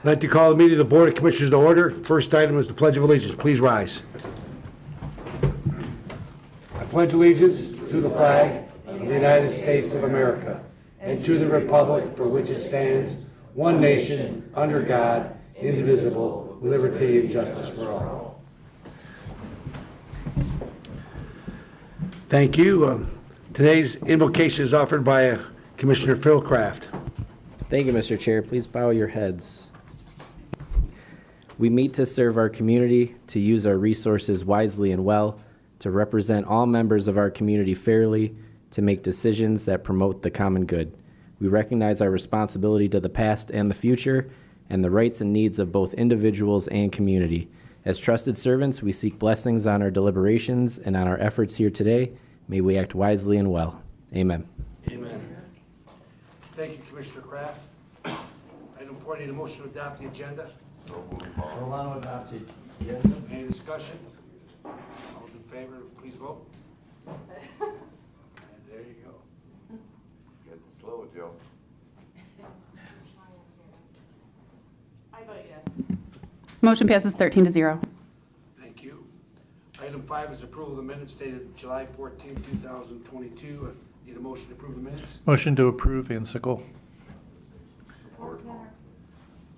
I'd like to call the meeting of the Board of Commissioners to order. First item is the Pledge of Allegiance. Please rise. I pledge allegiance to the flag of the United States of America and to the republic for which it stands, one nation, under God, indivisible, with liberty and justice for all. Thank you. Today's invocation is offered by Commissioner Phil Kraft. Thank you, Mr. Chair. Please bow your heads. We meet to serve our community, to use our resources wisely and well, to represent all members of our community fairly, to make decisions that promote the common good. We recognize our responsibility to the past and the future, and the rights and needs of both individuals and community. As trusted servants, we seek blessings on our deliberations and on our efforts here today. May we act wisely and well. Amen. Amen. Thank you, Commissioner Kraft. Item 4, need a motion to adopt the agenda. So moved. Rolando adopts the agenda. Any discussion? All those in favor, please vote. And there you go. Getting slow, Joe. I vote yes. Motion passes 13-0. Thank you. Item 5 is approval of the minutes dated July 14, 2022. Need a motion to approve the minutes. Motion to approve, Van Sickle. Support.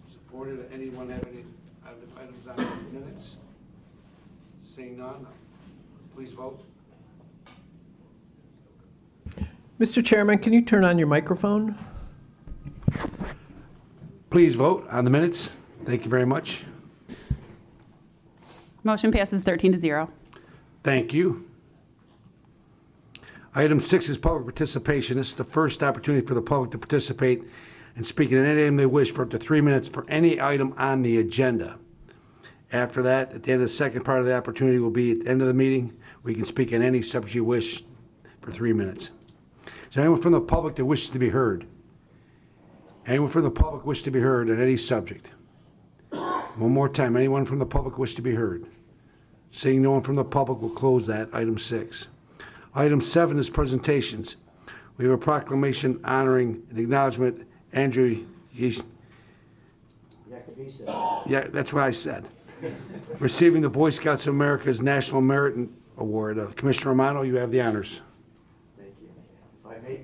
Supported. Anyone have any items on the minutes? Seeing none, please vote. Mr. Chairman, can you turn on your microphone? Please vote on the minutes. Thank you very much. Motion passes 13-0. Thank you. Item 6 is public participation. This is the first opportunity for the public to participate and speak in any item they wish for up to 3 minutes for any item on the agenda. After that, at the end of the second part of the opportunity will be at the end of the meeting, where you can speak on any subject you wish for 3 minutes. Is there anyone from the public that wishes to be heard? Anyone from the public wish to be heard on any subject? One more time, anyone from the public wish to be heard? Seeing no one from the public, we'll close that, item 6. Item 7 is presentations. We have a proclamation honoring and acknowledgement Andrew Yakubesan. Yeah, that's what I said. Receiving the Boy Scouts of America's National Merit Award. Commissioner Romano, you have the honors. Thank you. If I may.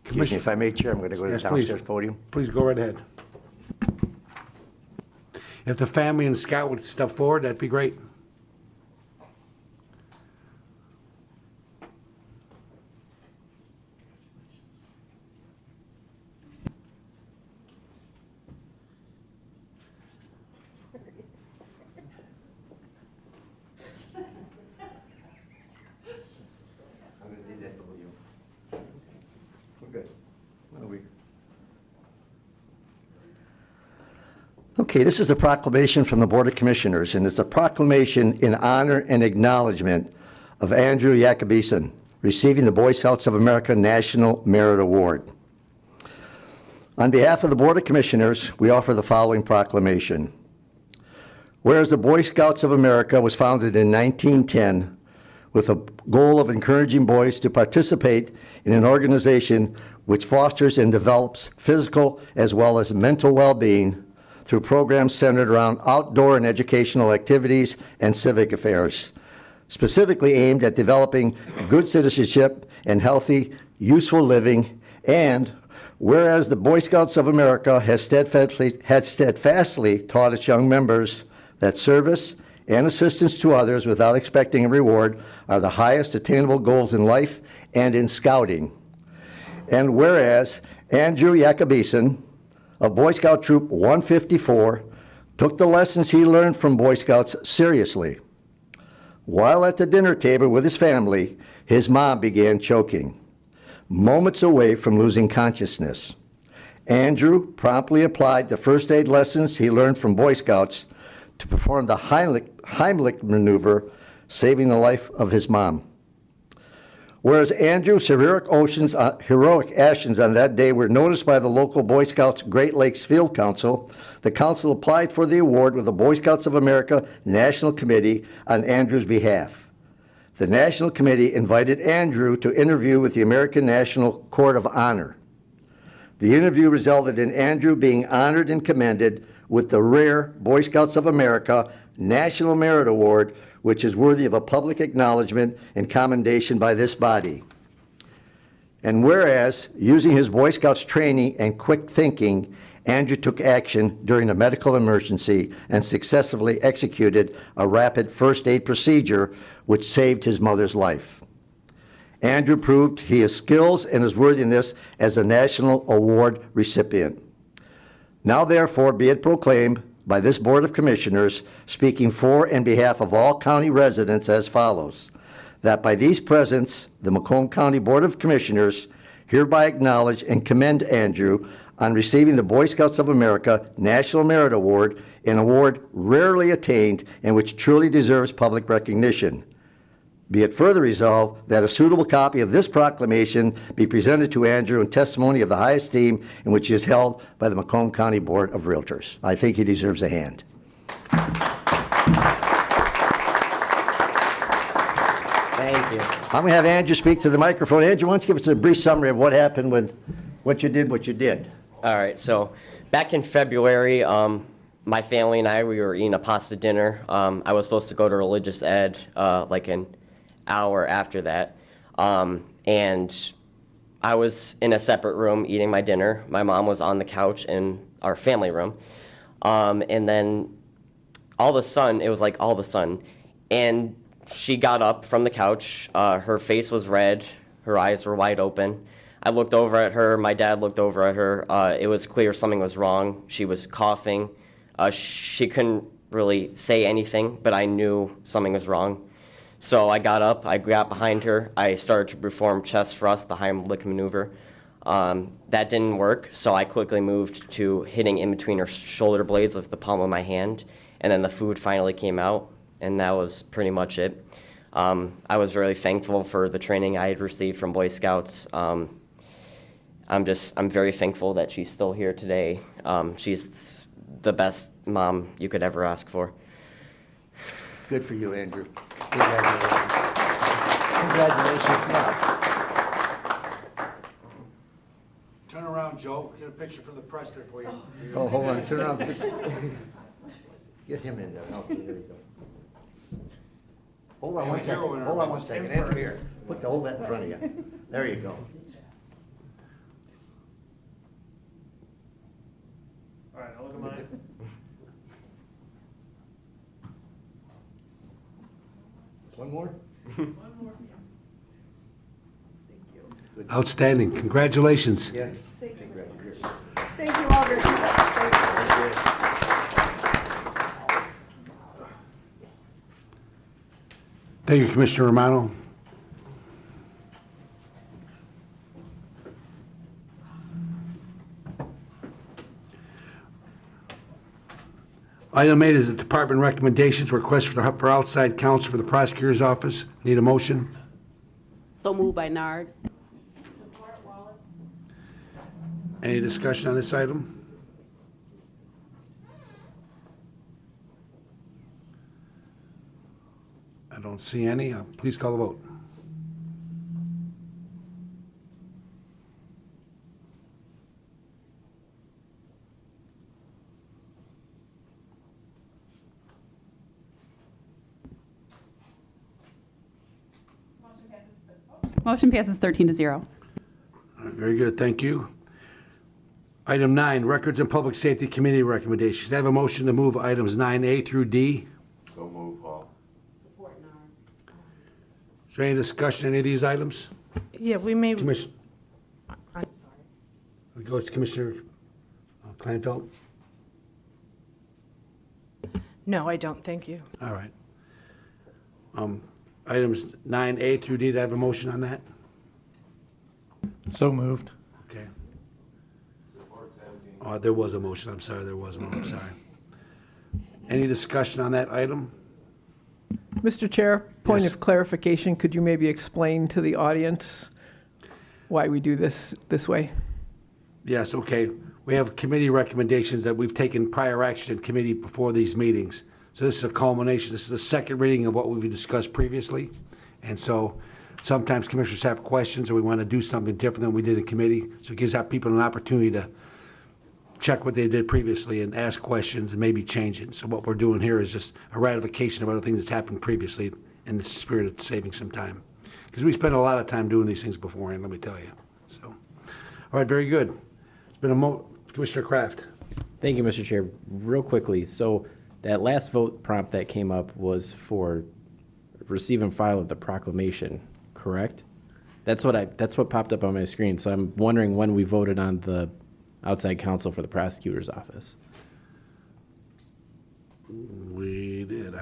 Excuse me, if I may, Chair, I'm going to go to Yes, the please. downstairs podium. Please go right ahead. If the family and Scout would step forward, that'd be great. I'm going to need that podium. We're good. No, we- Okay, this is a proclamation from the Board of Commissioners, and it's a proclamation in honor and acknowledgement of Andrew Yakubesan, receiving the Boy Scouts of America National Merit Award. On behalf of the Board of Commissioners, we offer the following proclamation. Whereas the Boy Scouts of America was founded in 1910 with a goal of encouraging boys to participate in an organization which fosters and develops physical as well as mental well-being through programs centered around outdoor and educational activities and civic affairs, specifically aimed at developing good citizenship and healthy, useful living, and whereas the Boy Scouts of America had steadfastly taught its young members that service and assistance to others without expecting a reward are the highest attainable goals in life and in scouting. And whereas Andrew Yakubesan of Boy Scout Troop 154 took the lessons he learned from Boy Scouts seriously. While at the dinner table with his family, his mom began choking, moments away from losing consciousness. Andrew promptly applied the first aid lessons he learned from Boy Scouts to perform the Heimlich maneuver, saving the life of his mom. Whereas Andrew's heroic actions on that day were noticed by the local Boy Scouts Great Lakes Field Council, the council applied for the award with the Boy Scouts of America National Committee on Andrew's behalf. The National Committee invited Andrew to interview with the American National Court of Honor. The interview resulted in Andrew being honored and commended with the rare Boy Scouts of America National Merit Award, which is worthy of a public acknowledgement and commendation by this body. And whereas, using his Boy Scouts training and quick thinking, Andrew took action during a medical emergency and successfully executed a rapid first aid procedure which saved his mother's life. Andrew proved his skills and his worthiness as a national award recipient. Now therefore be it proclaimed by this Board of Commissioners, speaking for and behalf of all county residents as follows, that by these presents, the Macomb County Board of Commissioners hereby acknowledge and commend Andrew on receiving the Boy Scouts of America National Merit Award, an award rarely attained and which truly deserves public recognition. Be it further resolved that a suitable copy of this proclamation be presented to Andrew in testimony of the high esteem in which he is held by the Macomb County Board of Realtors. I think he deserves a hand. Thank you. I'm going to have Andrew speak to the microphone. Andrew, why don't you give us a brief summary of what happened when, what you did? All right, so back in February, my family and we were eating a pasta dinner. I was supposed to go to religious ed like an hour after that. And I was in a separate room eating my dinner. My mom was on the couch in our family room. And then all of a sudden, it was like all of a sudden, and she got up from the couch. Her face was red. Her eyes were wide open. I looked over at her. My dad looked over at her. It was clear something was wrong. She was coughing. She couldn't really say anything, but I knew something was wrong. So I got up. I got behind her. I started to perform chest thrust, the Heimlich maneuver. That didn't work, so I quickly moved to hitting in between her shoulder blades with the palm of my hand, and then the food finally came out, and that was pretty much it. I was really thankful for the training I had received from Boy Scouts. I'm very thankful that she's still here today. She's the best mom you could ever ask for. Good for you, Andrew. Congratulations. Congratulations. Turn around, Joe. Get a picture for the press there for you. Oh, hold on. Turn around. Get him in there. Okay, there you go. Hold on one second. Hold on 1 second. Andrew, here. Hold that in front of you. There you go. All right, I'll look at mine. One more? Outstanding. Congratulations. Yeah. Thank you all very much. Thank you, Commissioner Romano. Item 8 is the department recommendations, request for outside counsel for the prosecutor's office. Need a motion? So moved by Nard. Any discussion on this item? I don't see any. Please call the vote. Motion passes 13-0. All right, very good, thank you. Item 9, Records and Public Safety Committee recommendations. I have a motion to move items 9A through D. So move, Paul. Support Nard. Is there any discussion on any of these items? Yeah, we may, Commission, I'm sorry. we go to Commissioner Kleinfeld. no, I don't, thank you. All right. Items 9A through D, do I have a motion on that? So moved. Okay. Oh, there was a motion, I'm sorry, there was one, I'm sorry. Any discussion on that item? Mr. Chair, point Yes. of clarification, could you maybe explain to the audience why we do this way? Yes, okay. We have committee recommendations that we've taken prior action in committee before these meetings. So this is a culmination. This is the second reading of what we've discussed previously. And so sometimes commissioners have questions or we want to do something different than we did in committee. So it gives our people an opportunity to check what they did previously and ask questions and maybe change it. So what we're doing here is just a ratification of other things that's happened previously in the spirit of saving some time. Because we spent a lot of time doing these things beforehand, let me tell you. So, all right, very good. It's been Commissioner Kraft. Thank you, Mr. Chair. Real quickly, so that last vote prompt that came up was for receive and file of the proclamation, correct? That's what popped up on my screen. So I'm wondering when we voted on the outside counsel for the prosecutor's office. We did.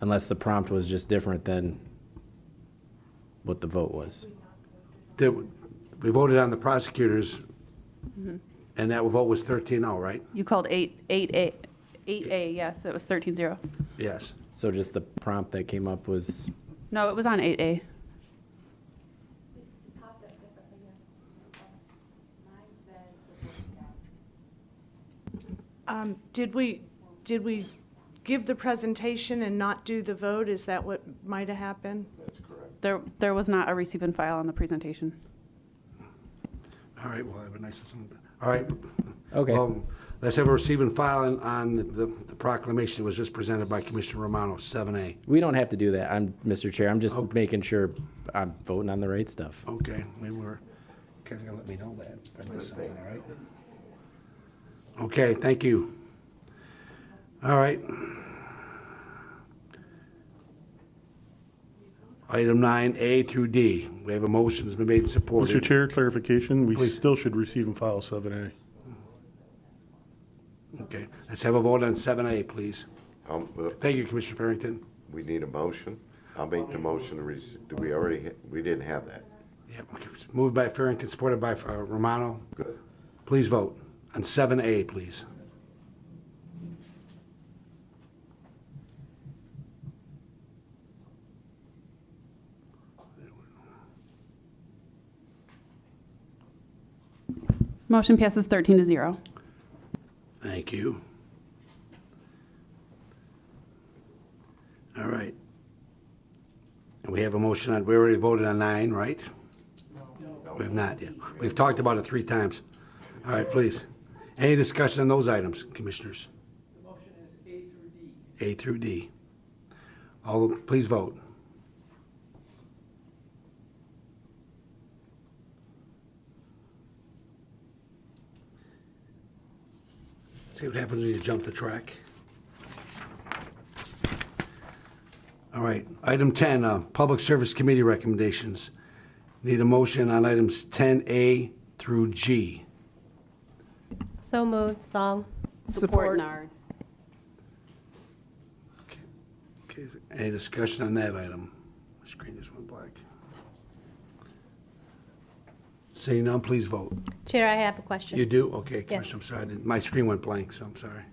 Unless the prompt was just different than what the vote was. We voted on the prosecutors, and that vote was 13-0, right? You called 8A, yes, it was 13-0. Yes. So just the prompt that came up was, No, it was on 8A. Did we give the presentation and not do the vote? Is that what might have happened? There was not a receive and file on the presentation. All right, well, have a nice, all right. Okay. Well, let's have a receive and file on the proclamation that was just presented by Commissioner Romano, 7A. we don't have to do that. Mr. Chair, I'm just Okay. making sure I'm voting on the right stuff. Okay, maybe you guys are gonna let me know that. if I miss something, all right? Okay, thank you. All right. Item 9A through D. We have a motion that's been made and supported. Mr. Chair, clarification, we Please. still should receive and file 7A. Okay, let's have a vote on 7A, please. Well, Thank you, Commissioner Farrington. we need a motion. I'll make the motion to do we already, we didn't have that. Yep, okay. Moved by Farrington, supported by Romano. Good. Please vote on 7A, please. Motion passes 13-0. Thank you. All right. And we have a motion on, we already voted on 9, right? No. We have not yet. We've talked about it 3 times. All right, please. Any discussion on those items, commissioners? The motion is A through D. A through D. Please vote. See what happens when you jump the track. All right, item 10, Public Service Committee recommendations. Need a motion on items 10A through G. So moved, Song. Support Nard. Okay, is there any discussion on that item? My screen just went black. Seeing none, please vote. Chair, I have a question. You do? Okay, Yes. Commissioner, I'm sorry, my screen went blank, so I'm sorry.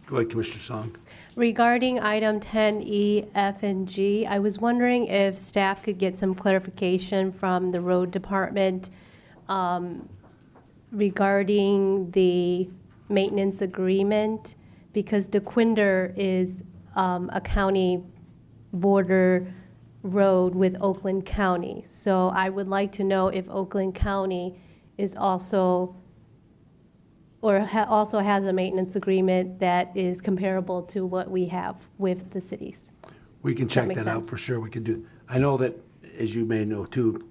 Go ahead, Commissioner Song. Regarding item 10E, F, and G, I was wondering if staff could get some clarification from the road department regarding the maintenance agreement, because DeQuinder is a county border road with Oakland County. So I would like to know if Oakland County is also, or also has a maintenance agreement that is comparable to what we have with the cities. We can That check makes that out sense. for sure. We can do, I know that, as you may know too,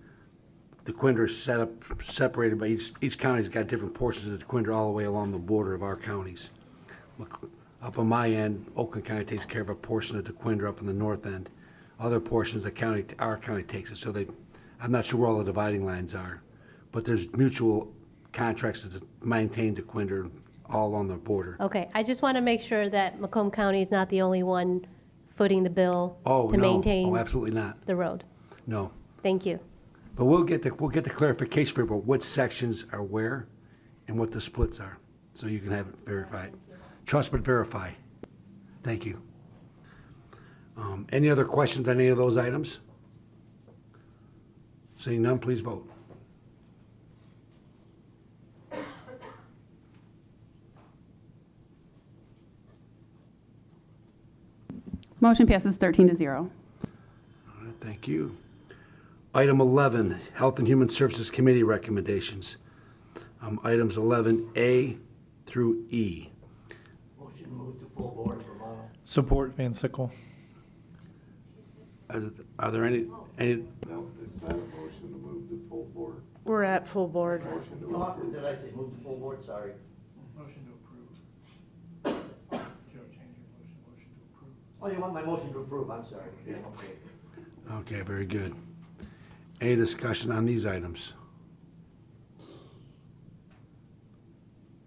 DeQuinder is set up, separated by each county's got different portions of DeQuinder all the way along the border of our counties. Look, up on my end, Oakland County takes care of a portion of DeQuinder up in the north end. Other portions, our county takes it. So I'm not sure where all the dividing lines are, but there's mutual contracts to maintain DeQuinder all along the border. Okay, I just want to make sure that Macomb County is not the only one footing the bill Oh, to no. maintain Oh, absolutely not. the road. No. Thank you. But we'll get the clarification for what sections are where and what the splits are, so you can have it verified. Trust but verify. Thank you. Any other questions on any of those items? Seeing none, please vote. Motion passes 13-0. All right, thank you. Item 11, Health and Human Services Committee recommendations. Items 11A through E. Motion to move to full board for Mauro. Support Van Sickle. Are there any, No, it's not a motion to move to full board. We're at full board. Motion to Oh, approve. did I say move to full board? Sorry. Motion to approve. Joe, change your motion. Motion to approve. Oh, you want my motion to approve? I'm sorry. Yeah. Okay. okay, very good. Any discussion on these items?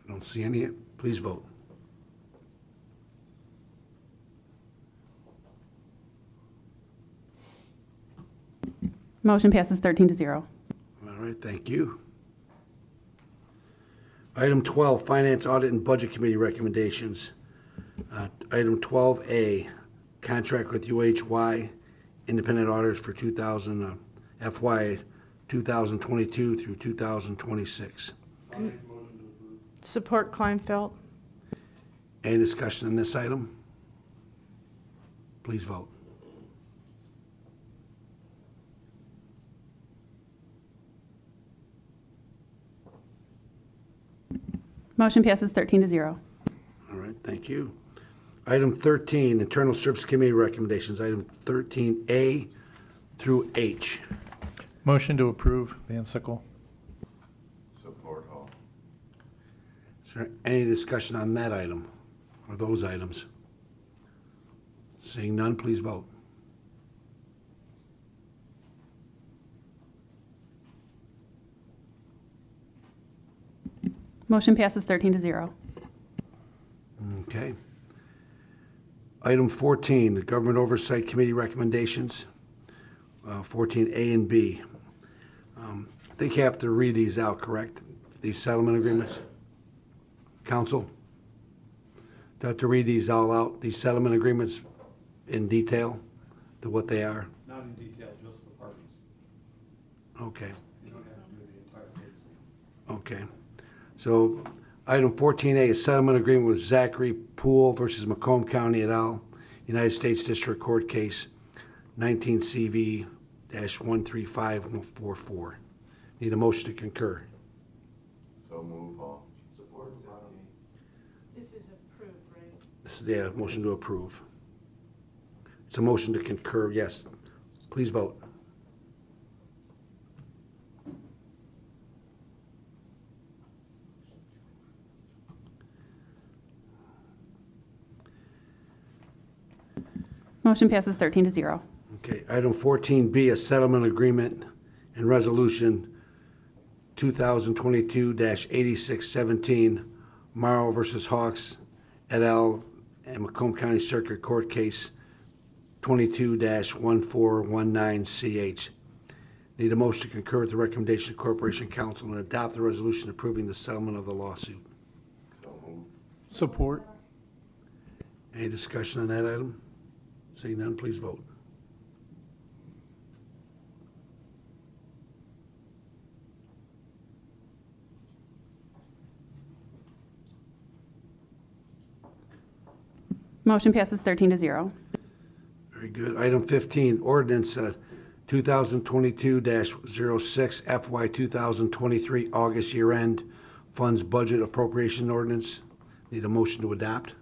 I don't see any. Please vote. Motion passes 13-0. All right, thank you. Item 12, Finance, Audit, and Budget Committee recommendations. Item 12A, contract with UHY Independent Auditors for FY 2022 through 2026. Support Kleinfeld. Any discussion on this item? Please vote. Motion passes 13-0. All right, thank you. Item 13, Internal Service Committee recommendations. Item 13A through H. Motion to approve Van Sickle. Support Hall. Is there any discussion on that item or those items? Seeing none, please vote. Motion passes 13-0. Okay. Item 14, the Government Oversight Committee recommendations, 14A and B. I think you have to read these out, correct? These settlement agreements? Counsel? Do I have to read these all out, these settlement agreements in detail to what they are? Not in detail, just the parties. Okay, You don't have to do the entire case. okay. So item 14A is settlement agreement with Zachary Poole versus Macomb County et al., United States District Court Case 19 CV-135144. Need a motion to concur. So move Hall. Support Mauro. This is approved, right? This is, yeah, motion to approve. It's a motion to concur, yes. Please vote. Motion passes 13-0. Okay, item 14B, a settlement agreement and resolution 2022-8617, Mauro versus Hawks et al. And Macomb County Circuit Court Case 22-1419CH. Need a motion to concur with the recommendation of Corporation Counsel and adopt the resolution approving the settlement of the lawsuit. So move. Support. Any discussion on that item? Seeing none, please vote. Motion passes 13-0. Very good. Item 15, ordinance 2022-06 FY 2023 August year-end funds budget appropriation ordinance. Need a motion to adopt.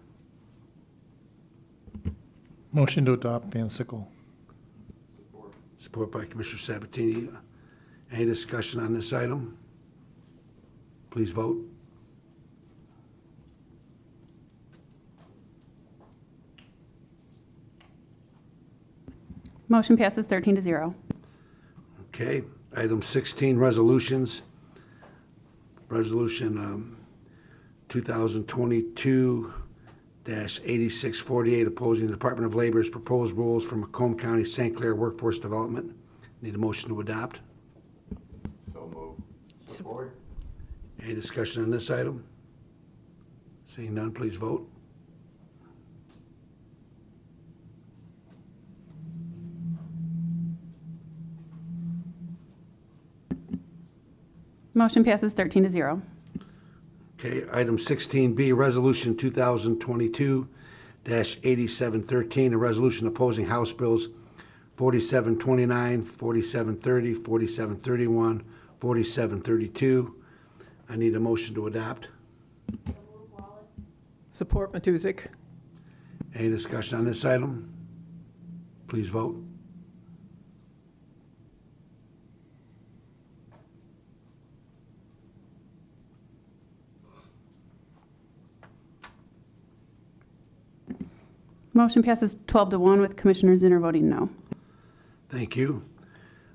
Motion to adopt Van Sickle. Support by Commissioner Sabatini. Any discussion on this item? Please vote. Motion passes 13-0. Okay. Item 16, resolutions. Resolution 2022-8648, opposing the Department of Labor's proposed rules for Macomb County St. Clair workforce development. Need a motion to adopt. So move. Support. Any discussion on this item? Seeing none, please vote. Motion passes 13-0. Okay, item 16B, resolution 2022-8713, a resolution opposing House Bills 4729, 4730, 4731, 4732. I need a motion to adopt. Support Matusik. Any discussion on this item? Please vote. Motion passes 12-1 with Commissioner Zinner voting no. Thank you.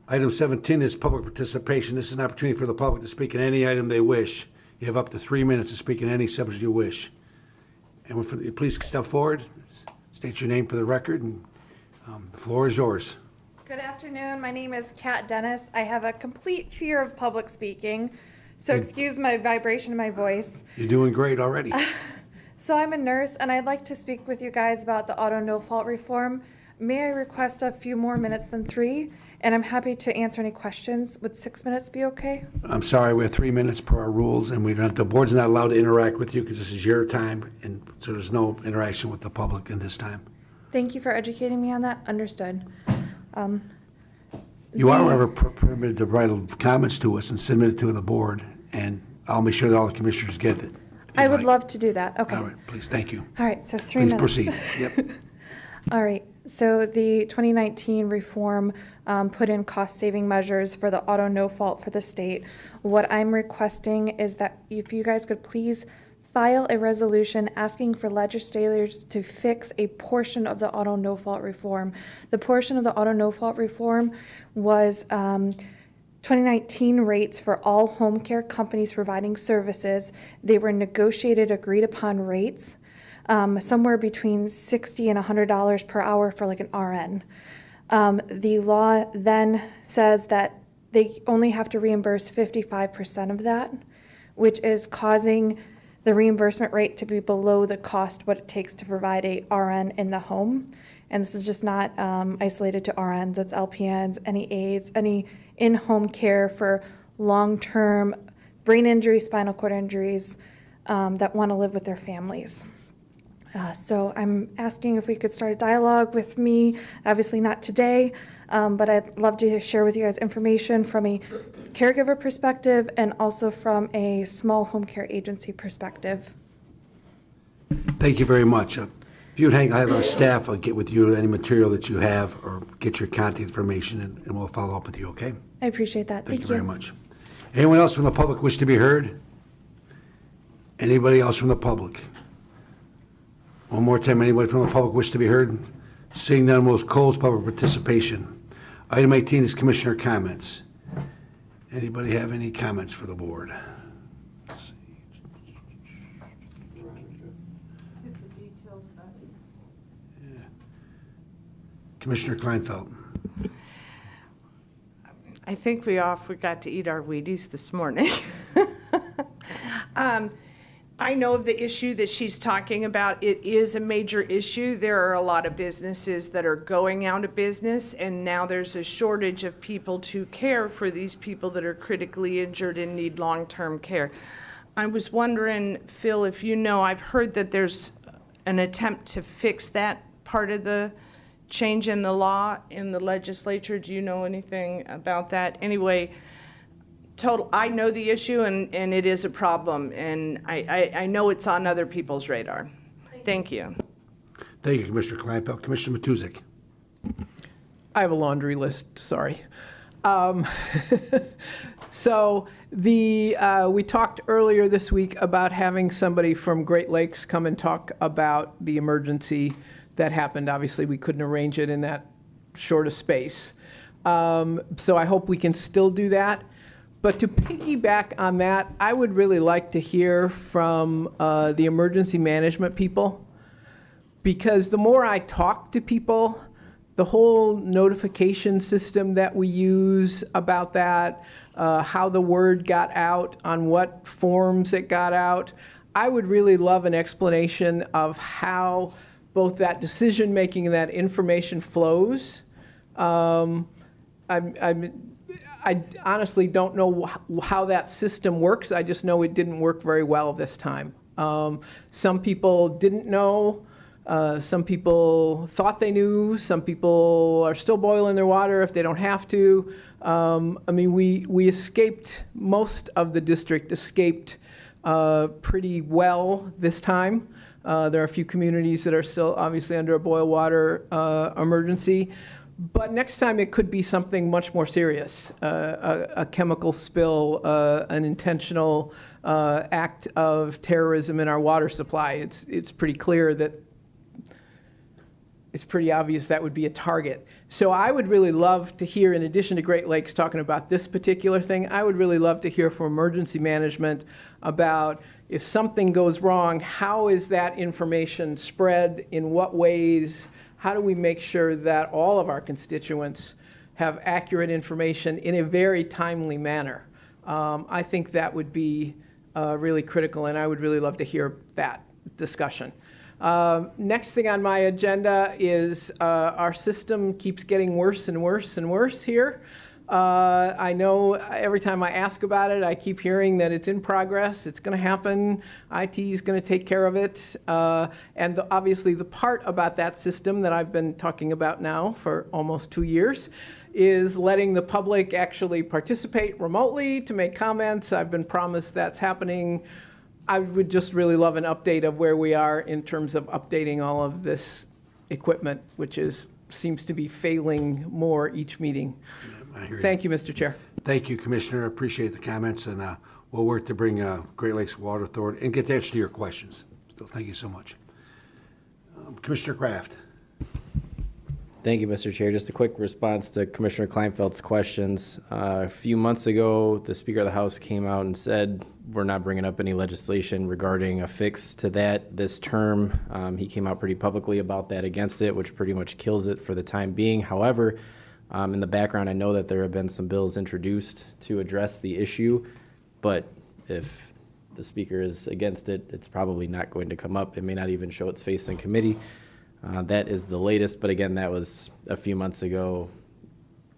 Item 17 is public participation. This is an opportunity for the public to speak on any item they wish. You have up to 3 minutes to speak on any subject you wish. And please step forward, state your name for the record, and the floor is yours. Good afternoon. My name is Kat Dennis. I have a complete fear of public speaking, so excuse my vibration in my voice. You're doing great already. So I'm a nurse, and I'd like to speak with you guys about the auto no-fault reform. May I request a few more minutes than 3? And I'm happy to answer any questions. Would 6 minutes be okay? I'm sorry, we have 3 minutes per our rules, and the board's not allowed to interact with you because this is your time, and so there's no interaction with the public in this time. Thank you for educating me on that. Understood. You are, however, permitted to write comments to us and submit it to the board, and I'll make sure that all the commissioners get it. I would love to do that. Okay. All right, please, thank you. All right, so 3 Please minutes. proceed. Yep. All right, so the 2019 reform put in cost-saving measures for the auto no-fault for the state. What I'm requesting is that if you guys could please file a resolution asking for legislators to fix a portion of the auto no-fault reform. The portion of the auto no-fault reform was 2019 rates for all home care companies providing services. They were negotiated, agreed upon rates, somewhere between $60 and $100 per hour for like an RN. The law then says that they only have to reimburse 55% of that, which is causing the reimbursement rate to be below the cost what it takes to provide a RN in the home. And this is just not isolated to RNs, it's LPNs, any aides, any in-home care for long-term brain injury, spinal cord injuries that want to live with their families. So I'm asking if we could start a dialogue with me, obviously not today, but I'd love to share with you guys information from a caregiver perspective and also from a small home care agency perspective. Thank you very much. If you'd hang, I have our staff, I'll get with you with any material that you have or get your contact information and we'll follow up with you, okay? I appreciate that. Thank you very much. Anyone else from the public wish to be heard? Anybody else from the public? One more time, anybody from the public wish to be heard? Seeing none, we'll close public participation. Item 18 is commissioner comments. Anybody have any comments for the board? Yeah. Commissioner Kleinfeld. I think we forgot to eat our Wheaties this morning. I know of the issue that she's talking about. It is a major issue. There are a lot of businesses that are going out of business, and now there's a shortage of people to care for these people that are critically injured and need long-term care. I was wondering, Phil, if you know, I've heard that there's an attempt to fix that part of the change in the law in the legislature. Do you know anything about that? Anyway, I know the issue, and it is a problem, and I know it's on other people's radar. Thank you. Thank you, Commissioner Kleinfeld. Commissioner Matusik. I have a laundry list, sorry. So we talked earlier this week about having somebody from Great Lakes come and talk about the emergency that happened. Obviously, we couldn't arrange it in that short a space. So I hope we can still do that. But to piggyback on that, I would really like to hear from the emergency management people, because the more I talk to people, the whole notification system that we use about that, how the word got out, on what forms it got out, I would really love an explanation of how both that decision-making and that information flows. I honestly don't know how that system works. I just know it didn't work very well this time. Some people didn't know Some people thought they knew. Some people are still boiling their water if they don't have to. I mean, we escaped, most of the district escaped pretty well this time. There are a few communities that are still obviously under a boil water emergency. But next time it could be something much more serious, a chemical spill, an intentional act of terrorism in our water supply. It's pretty clear that it's pretty obvious that would be a target. So I would really love to hear, in addition to Great Lakes talking about this particular thing, I would really love to hear from emergency management about if something goes wrong, how is that information spread, in what ways, how do we make sure that all of our constituents have accurate information in a very timely manner? I think that would be really critical, and I would really love to hear that discussion. Next thing on my agenda is our system keeps getting worse and worse and worse here. I know every time I ask about it, I keep hearing that it's in progress, it's going to happen, IT is going to take care of it. And obviously the part about that system that I've been talking about now for almost 2 years is letting the public actually participate remotely to make comments. I've been promised that's happening. I would just really love an update of where we are in terms of updating all of this equipment, which seems to be failing more each meeting. Thank you, Mr. Chair. Thank you, Commissioner. I appreciate the comments, and we'll work to bring Great Lakes Water Authority and get the answer to your questions. So thank you so much. Commissioner Kraft. Thank you, Mr. Chair. Just a quick response to Commissioner Kleinfeld's questions. A few months ago, the Speaker of the House came out and said we're not bringing up any legislation regarding a fix to that this term. He came out pretty publicly about that, against it, which pretty much kills it for the time being. However, in the background, I know that there have been some bills introduced to address the issue, but if the Speaker is against it, it's probably not going to come up. It may not even show its face in committee. That is the latest, but again, that was a few months ago.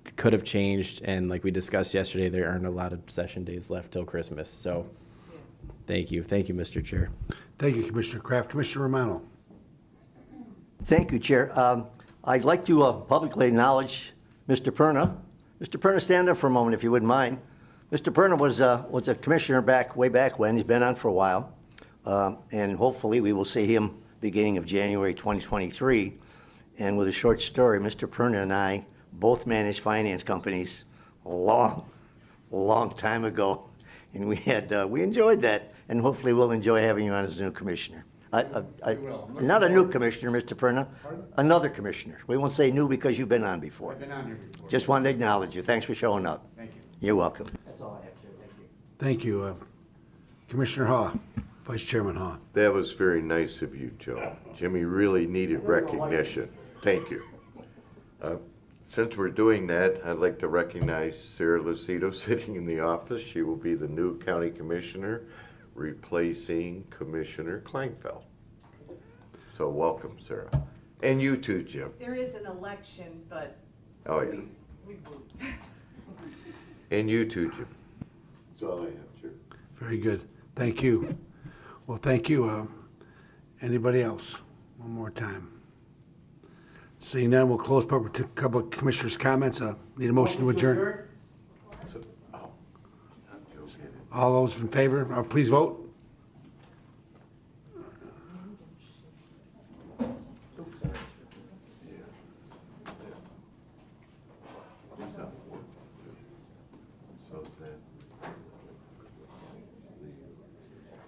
It could have changed, and like we discussed yesterday, there aren't a lot of session days left till Christmas. So thank you. Thank you, Mr. Chair. Thank you, Commissioner Kraft. Commissioner Romano. Thank you, Chair. I'd like to publicly acknowledge Mr. Perna. Mr. Perna, stand up for a moment if you wouldn't mind. Mr. Perna was a commissioner way back when. He's been on for a while. And hopefully we will see him beginning of January 2023. And with a short story, Mr. Perna and I both managed finance companies a long time ago. And we enjoyed that. And hopefully we'll enjoy having you on as a new commissioner. Not a new commissioner, Mr. Perna. Another commissioner. We won't say new because you've been on before. I've been on here before. Just wanted to acknowledge you. Thanks for showing up. Thank you. You're welcome. That's all I have, Chair. Thank you. Thank you. Commissioner Haw, Vice Chairman Haw. That was very nice of you, Joe. Jimmy really needed recognition. Thank you. Since we're doing that, I'd like to recognize Sarah Lucido sitting in the office. She will be the new county commissioner, replacing Commissioner Kleinfeld. So welcome, Sarah. And you too, Jim. There is an election, but Oh, yeah. we moved. And you too, Jim. That's all I have, Chair. Very good. Thank you. Well, thank you. Anybody else? One more time. Seeing none, we'll close public commissioners' comments. Need a motion to adjourn. All those in favor, please vote.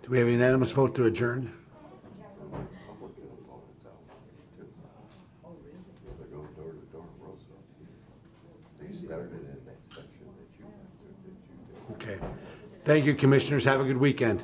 Do we have a unanimous vote to adjourn? Okay. Thank you, commissioners. Have a good weekend.